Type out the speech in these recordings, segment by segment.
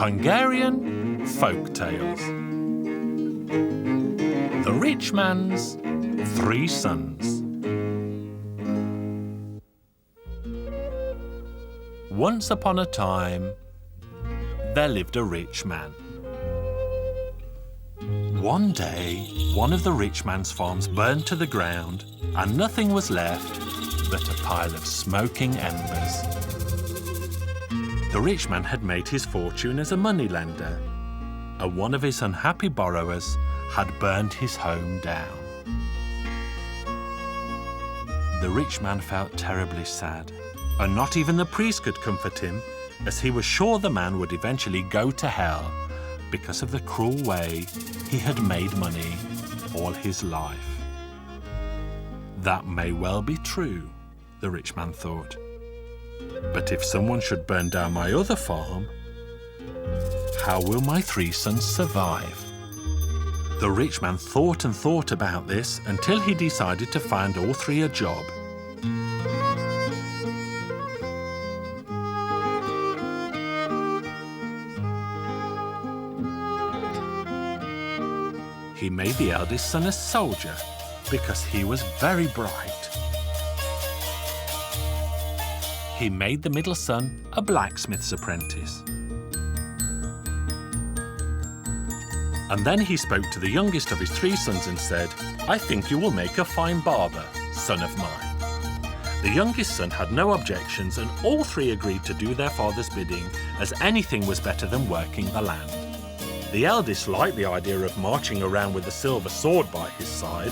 Hungarian Folk Tales. The Rich Man's 3 Sons. Once upon a time, there lived a rich man. One day, one of the rich man's farms burned to the ground, and nothing was left but a pile of smoking embers. The rich man had made his fortune as a moneylender, and one of his unhappy borrowers had burned his home down. The rich man felt terribly sad, and not even the priest could comfort him, as he was sure the man would eventually go to hell because of the cruel way he had made money all his life. That may well be true, the rich man thought. But if someone should burn down my other farm, how will my 3 sons survive? The rich man thought and thought about this until he decided to find all 3 a job. He made the eldest son a soldier because he was very bright. He made the middle son a blacksmith's apprentice. And then he spoke to the youngest of his 3 sons and said, "I think you will make a fine barber, son of mine." The youngest son had no objections, and all 3 agreed to do their father's bidding, as anything was better than working the land. The eldest liked the idea of marching around with a silver sword by his side,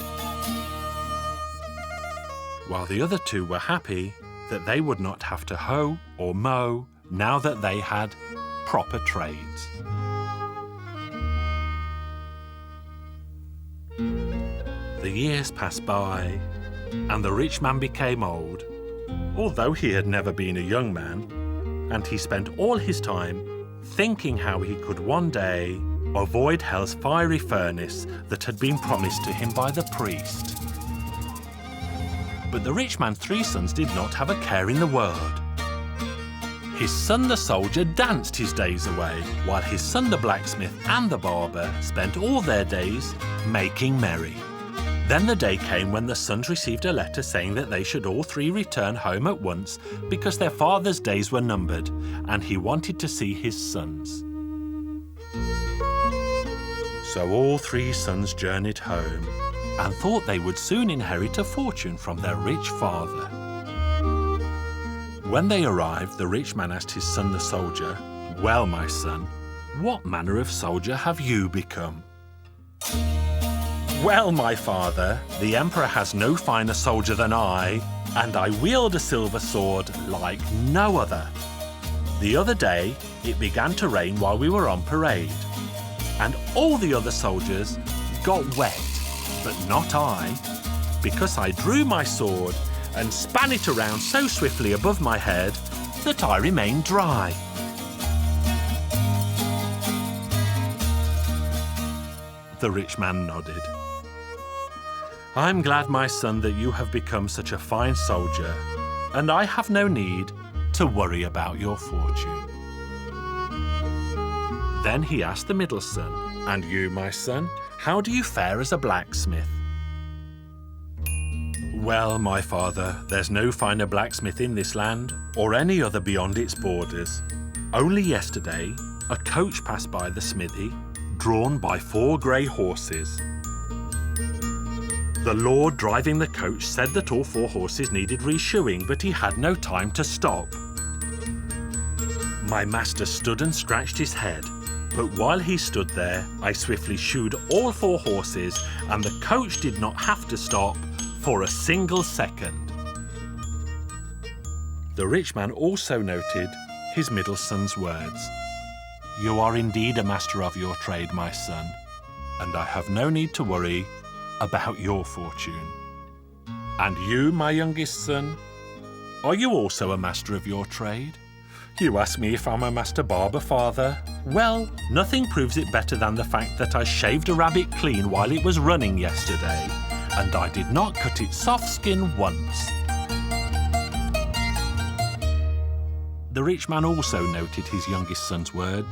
while the other 2 were happy that they would not have to hoe or mow now that they had proper trades. The years passed by, and the rich man became old, although he had never been a young man, and he spent all his time thinking how he could one day avoid hell's fiery furnace that had been promised to him by the priest. But the rich man's 3 sons did not have a care in the world. His son the soldier danced his days away, while his son the blacksmith and the barber spent all their days making merry. Then the day came when the sons received a letter saying that they should all 3 return home at once because their father's days were numbered, and he wanted to see his sons. So all 3 sons journeyed home and thought they would soon inherit a fortune from their rich father. When they arrived, the rich man asked his son the soldier, "Well, my son, what manner of soldier have you become?" "Well, my father, the emperor has no finer soldier than I, and I wield a silver sword like no other. The other day, it began to rain while we were on parade, and all the other soldiers got wet, but not I, because I drew my sword and span it around so swiftly above my head that I remained dry." The rich man nodded. "I'm glad, my son, that you have become such a fine soldier, and I have no need to worry about your fortune." Then he asked the middle son, "And you, my son, how do you fare as a blacksmith?" "Well, my father, there's no finer blacksmith in this land or any other beyond its borders. Only yesterday, a coach passed by the smithy, drawn by 4 grey horses. The lord driving the coach said that all 4 horses needed reshoeing, but he had no time to stop. My master stood and scratched his head, but while he stood there, I swiftly shoed all 4 horses, and the coach did not have to stop for a single second." The rich man also noted his middle son's words. "You are indeed a master of your trade, my son, and I have no need to worry about your fortune. And you, my youngest son, are you also a master of your trade?" "You ask me if I'm a master barber, father? Well, nothing proves it better than the fact that I shaved a rabbit clean while it was running yesterday, and I did not cut its soft skin once." The rich man also noted his youngest son's words.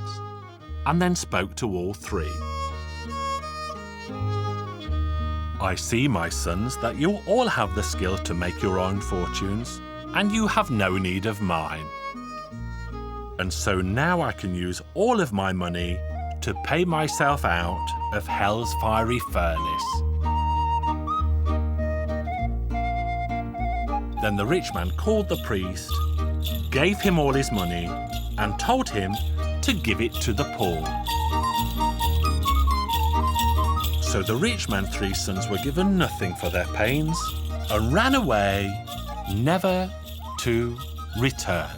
and then spoke to all three. I see, my sons, that you all have the skill to make your own fortunes, and you have no need of mine. And so now I can use all of my money to pay myself out of hell's fiery furnace. Then the rich man called the priest, gave him all his money, and told him to give it to the poor. So the rich man's 3 sons were given nothing for their pains and ran away, never to return.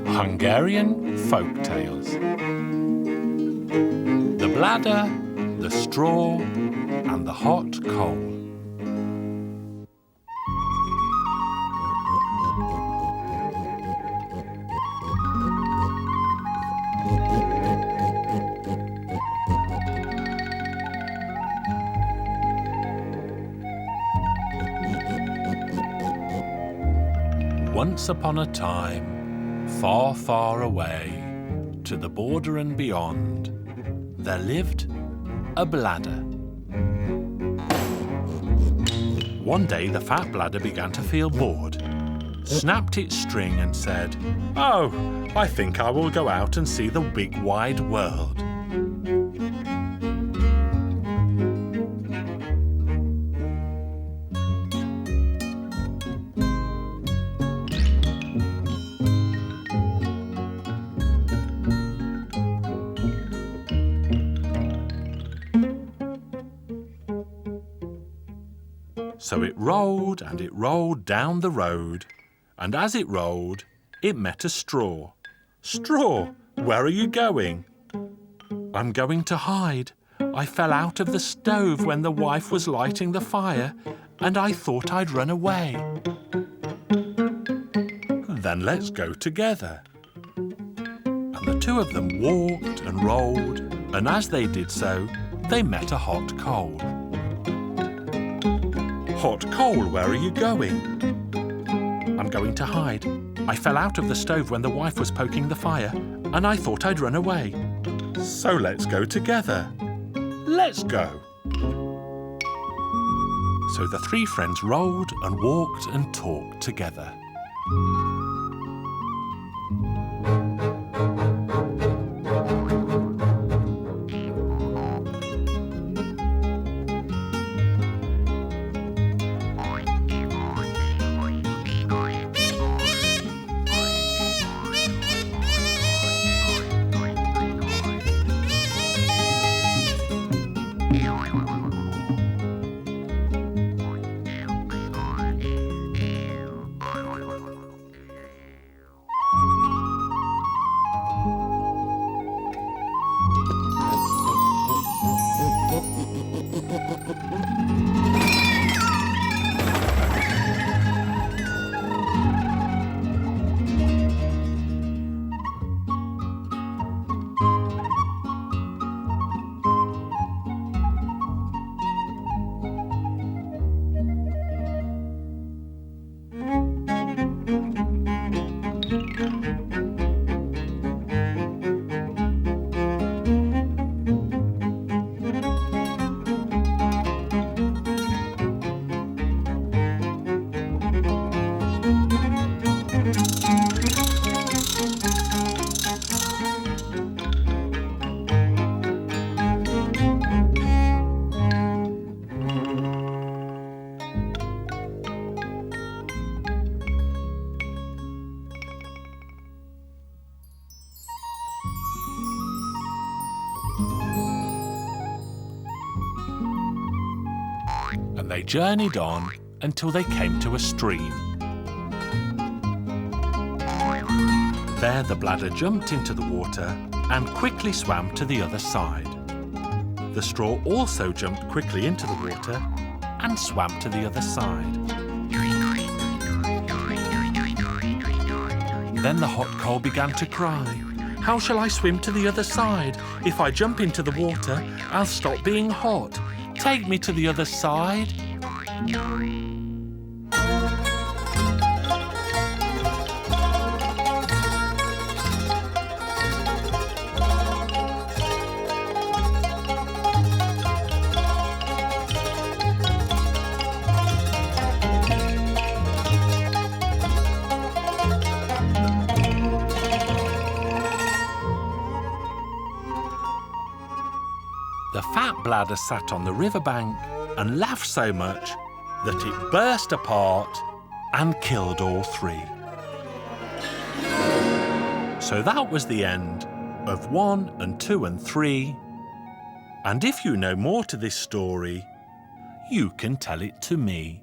Hungarian Folk Tales. The bladder, the straw, and the hot coal. Once upon a time, far, far away, to the border and beyond, there lived a bladder. One day the fat bladder began to feel bored, snapped its string and said, "Oh, I think I will go out and see the big wide world." So it rolled and it rolled down the road, and as it rolled, it met a straw. "Straw, where are you going?" "I'm going to hide. I fell out of the stove when the wife was lighting the fire, and I thought I'd run away." "Then let's go together." And the 2 of them walked and rolled, and as they did so, they met a hot coal. "Hot coal, where are you going?" "I'm going to hide. I fell out of the stove when the wife was poking the fire, and I thought I'd run away." "So let's go together." "Let's go." So the 3 friends rolled and walked and talked together. and they journeyed on until they came to a stream. There the bladder jumped into the water and quickly swam to the other side. The straw also jumped quickly into the water and swam to the other side. Then the hot coal began to cry, "How shall I swim to the other side? If I jump into the water, I'll stop being hot. Take me to the other side." The fat bladder sat on the riverbank and laughed so much that it burst apart and killed all three. So that was the end of 1 and 2 and 3. And if you know more to this story, you can tell it to me.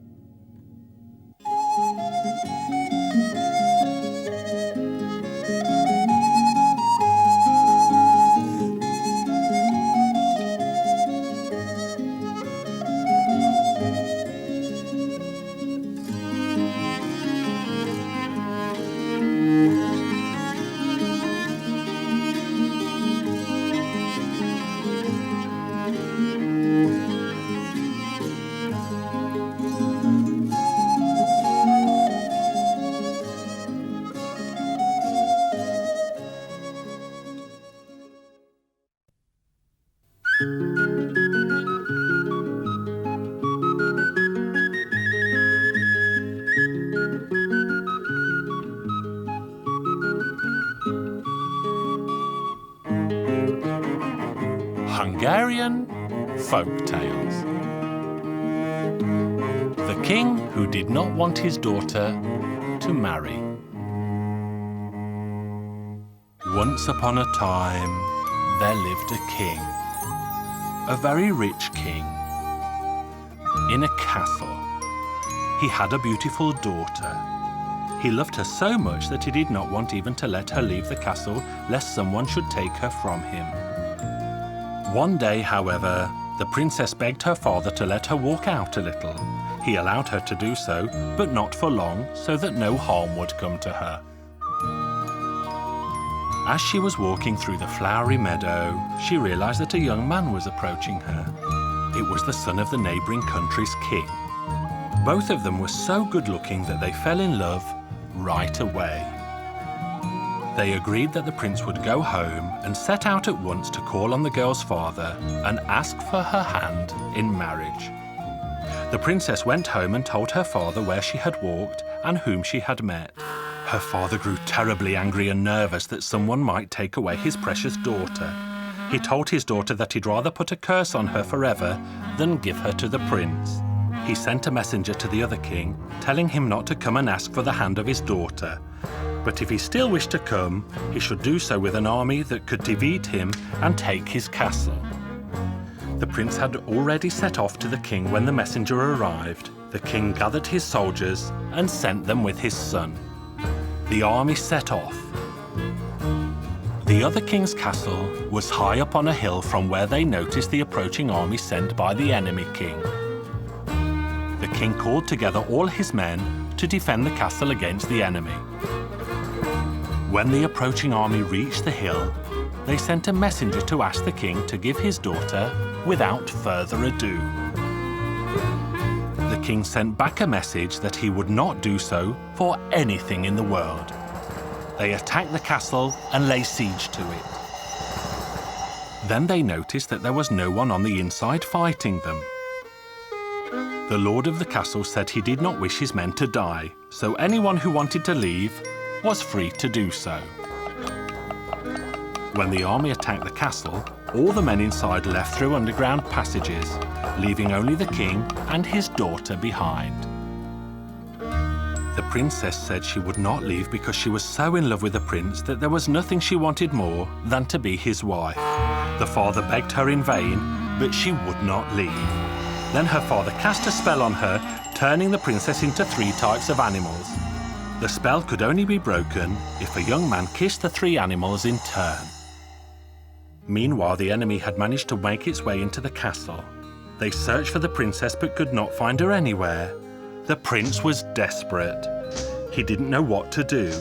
Hungarian Folk Tales. The king who did not want his daughter to marry. Once upon a time, there lived a king, a very rich king, in a castle. He had a beautiful daughter. He loved her so much that he did not want even to let her leave the castle, lest someone should take her from him. One day, however, the princess begged her father to let her walk out a little. He allowed her to do so, but not for long, so that no harm would come to her. As she was walking through the flowery meadow, she realized that a young man was approaching her. It was the son of the neighboring country's king. Both of them were so good-looking that they fell in love right away. They agreed that the prince would go home and set out at once to call on the girl's father and ask for her hand in marriage. The princess went home and told her father where she had walked and whom she had met. Her father grew terribly angry and nervous that someone might take away his precious daughter. He told his daughter that he'd rather put a curse on her forever than give her to the prince. He sent a messenger to the other king, telling him not to come and ask for the hand of his daughter. But if he still wished to come, he should do so with an army that could defeat him and take his castle. The prince had already set off to the king when the messenger arrived. The king gathered his soldiers and sent them with his son. The army set off. The other king's castle was high up on a hill from where they noticed the approaching army sent by the enemy king. The king called together all his men to defend the castle against the enemy. When the approaching army reached the hill, they sent a messenger to ask the king to give his daughter without further ado. The king sent back a message that he would not do so for anything in the world. They attacked the castle and lay siege to it. Then they noticed that there was no one on the inside fighting them. The lord of the castle said he did not wish his men to die, so anyone who wanted to leave was free to do so. When the army attacked the castle, all the men inside left through underground passages, leaving only the king and his daughter behind. The princess said she would not leave because she was so in love with the prince that there was nothing she wanted more than to be his wife. The father begged her in vain, but she would not leave. Then her father cast a spell on her, turning the princess into 3 types of animals. The spell could only be broken if a young man kissed the 3 animals in turn. Meanwhile, the enemy had managed to make its way into the castle. They searched for the princess but could not find her anywhere. The prince was desperate. He didn't know what to do.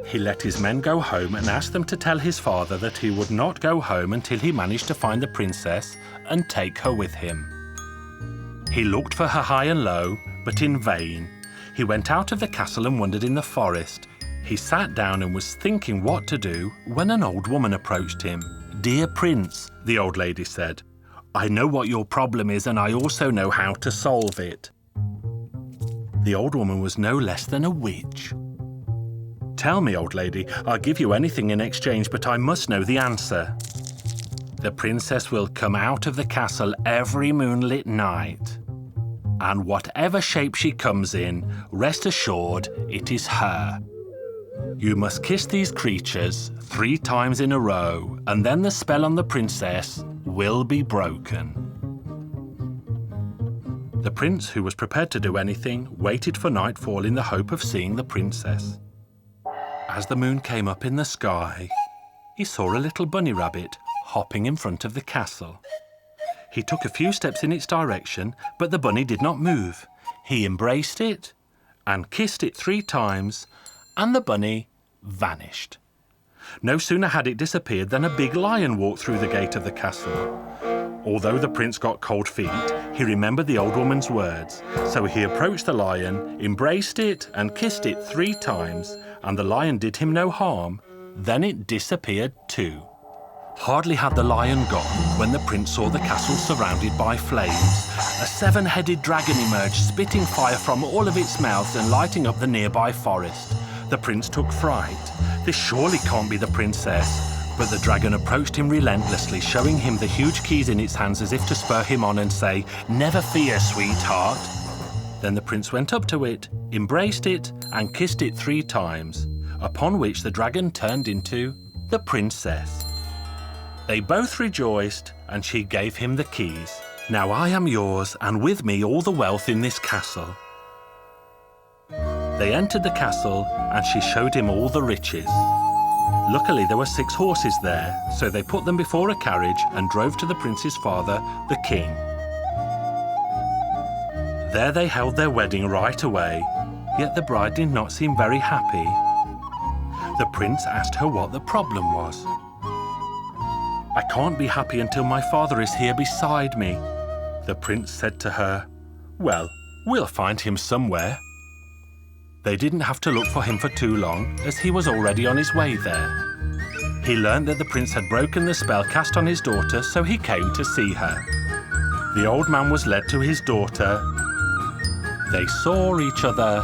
He let his men go home and asked them to tell his father that he would not go home until he managed to find the princess and take her with him. He looked for her high and low, but in vain. He went out of the castle and wandered in the forest. He sat down and was thinking what to do when an old woman approached him. "Dear Prince," the old lady said, "I know what your problem is and I also know how to solve it." The old woman was no less than a witch. "Tell me, old lady, I'll give you anything in exchange, but I must know the answer." "The princess will come out of the castle every moonlit night. And whatever shape she comes in, rest assured it is her. You must kiss these creatures 3 times in a row, and then the spell on the princess will be broken." The prince, who was prepared to do anything, waited for nightfall in the hope of seeing the princess. As the moon came up in the sky, he saw a little bunny rabbit hopping in front of the castle. He took a few steps in its direction, but the bunny did not move. He embraced it and kissed it 3 times, and the bunny vanished. No sooner had it disappeared than a big lion walked through the gate of the castle. Although the prince got cold feet, he remembered the old woman's words, so he approached the lion, embraced it and kissed it 3 times, and the lion did him no harm. Then it disappeared too. Hardly had the lion gone when the prince saw the castle surrounded by flames. A 7-headed dragon emerged, spitting fire from all of its mouths and lighting up the nearby forest. The prince took fright. This surely can't be the princess. But the dragon approached him relentlessly, showing him the huge keys in its hands as if to spur him on and say, "Never fear, sweetheart." Then the prince went up to it, embraced it and kissed it 3 times, upon which the dragon turned into the princess. They both rejoiced, and she gave him the keys. "Now I am yours, and with me all the wealth in this castle." They entered the castle, and she showed him all the riches. Luckily, there were 6 horses there, so they put them before a carriage and drove to the prince's father, the king. There they held their wedding right away, yet the bride did not seem very happy. The prince asked her what the problem was. "I can't be happy until my father is here beside me." The prince said to her, "Well, we'll find him somewhere." They didn't have to look for him for too long, as he was already on his way there. He learned that the prince had broken the spell cast on his daughter, so he came to see her. The old man was led to his daughter. They saw each other,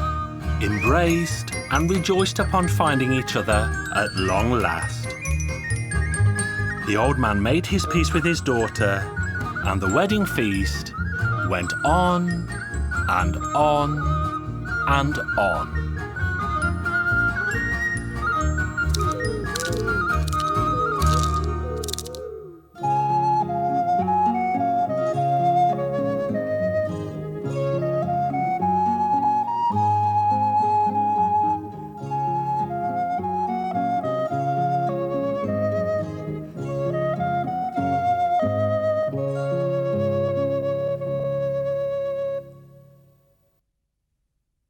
embraced, and rejoiced upon finding each other at long last. The old man made his peace with his daughter, and the wedding feast went on and on and on.